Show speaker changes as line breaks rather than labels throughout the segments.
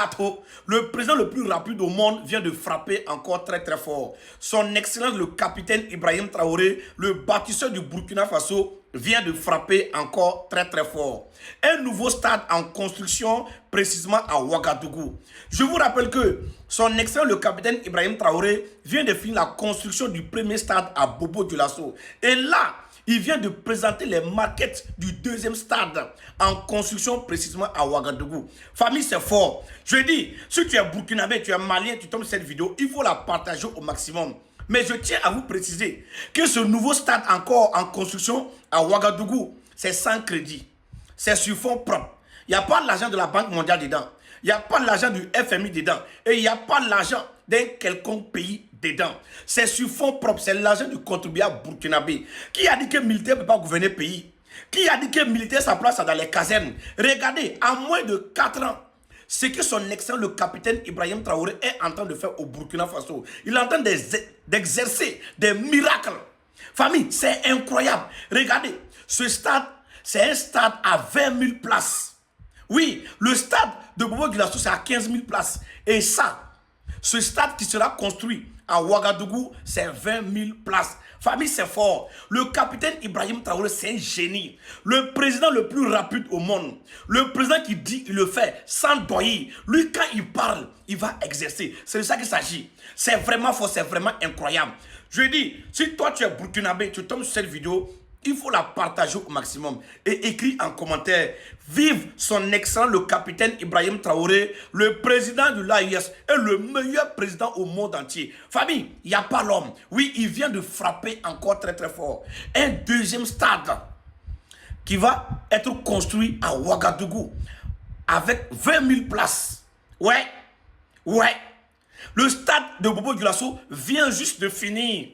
Attends, le président le plus rapide au monde vient de frapper encore très très fort. Son Excellence le capitaine Ibrahim Traoré, le bâtisseur du Burkina Faso, vient de frapper encore très très fort. Un nouveau stade en construction précisément à Ouagadougou. Je vous rappelle que son Excellence le capitaine Ibrahim Traoré vient de finir la construction du premier stade à Bobo-Dioulasso. Et là, il vient de présenter les maquettes du deuxième stade en construction précisément à Ouagadougou. Famille, c'est fort. Je dis, si tu es burkinabé, tu es malien, tu tombes cette vidéo, il faut la partager au maximum. Mais je tiens à vous préciser que ce nouveau stade encore en construction à Ouagadougou, c'est sans crédit. C'est sur fonds propres. Il n'y a pas l'argent de la Banque mondiale dedans. Il n'y a pas l'argent du FMI dedans. Et il n'y a pas l'argent d'un quelconque pays dedans. C'est sur fonds propres. C'est l'argent du contribuable burkinabé. Qui a dit que le militaire ne peut pas gouverner le pays? Qui a dit que le militaire sa place dans les casernes? Regardez, en moins de 4 ans, ce que son excellent, le capitaine Ibrahim Traoré, est en train de faire au Burkina Faso. Il est en train d'exercer des miracles. Famille, c'est incroyable. Regardez, ce stade, c'est un stade à 20 000 places. Oui, le stade de Bobo-Dioulasso, c'est à 15 000 places. Et ça, ce stade qui sera construit à Ouagadougou, c'est 20 000 places. Famille, c'est fort. Le capitaine Ibrahim Traoré, c'est un génie. Le président le plus rapide au monde. Le président qui dit, il le fait sans doyer. Lui, quand il parle, il va exercer. C'est de ça qu'il s'agit. C'est vraiment fort, c'est vraiment incroyable. Je dis, si toi tu es burkinabé, tu tombes sur cette vidéo, il faut la partager au maximum et écris en commentaire. Vive son excellent le capitaine Ibrahim Traoré, le président de l'AIS et le meilleur président au monde entier. Famille, il n'y a pas l'homme. Oui, il vient de frapper encore très très fort. Un deuxième stade qui va être construit à Ouagadougou avec 20 000 places. Ouais. Le stade de Bobo-Dioulasso vient juste de finir.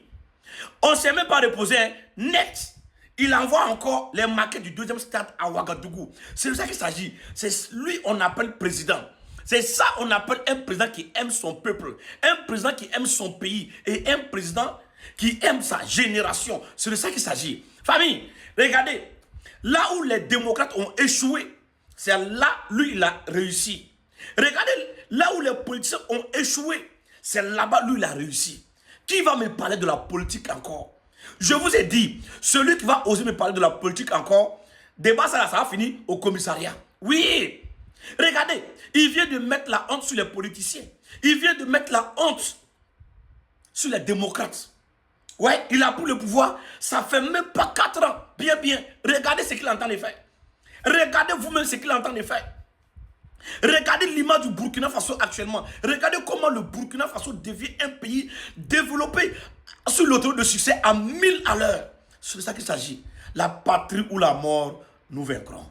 On ne s'est même pas reposé, hein. Net. Il envoie encore les maquettes du deuxième stade à Ouagadougou. C'est de ça qu'il s'agit. C'est lui on appelle président. C'est ça on appelle un président qui aime son peuple. Un président qui aime son pays. Et un président qui aime sa génération. C'est de ça qu'il s'agit. Famille, regardez. Là où les démocrates ont échoué, c'est là, lui, il a réussi. Regardez, là où les politiciens ont échoué, c'est là-bas, lui, il a réussi. Qui va me parler de la politique encore? Je vous ai dit, celui qui va oser me parler de la politique encore, débat ça va finir au commissariat. Oui. Regardez, il vient de mettre la honte sur les politiciens. Il vient de mettre la honte sur les démocrates. Ouais, il a pris le pouvoir, ça fait même pas 4 ans. Bien. Regardez ce qu'il est en train de faire. Regardez vous-même ce qu'il est en train de faire. Regardez l'image du Burkina Faso actuellement. Regardez comment le Burkina Faso devient un pays développé sur l'autoroute de succès à 1000 à l'heure. C'est de ça qu'il s'agit. La patrie ou la mort, nous vaincrons.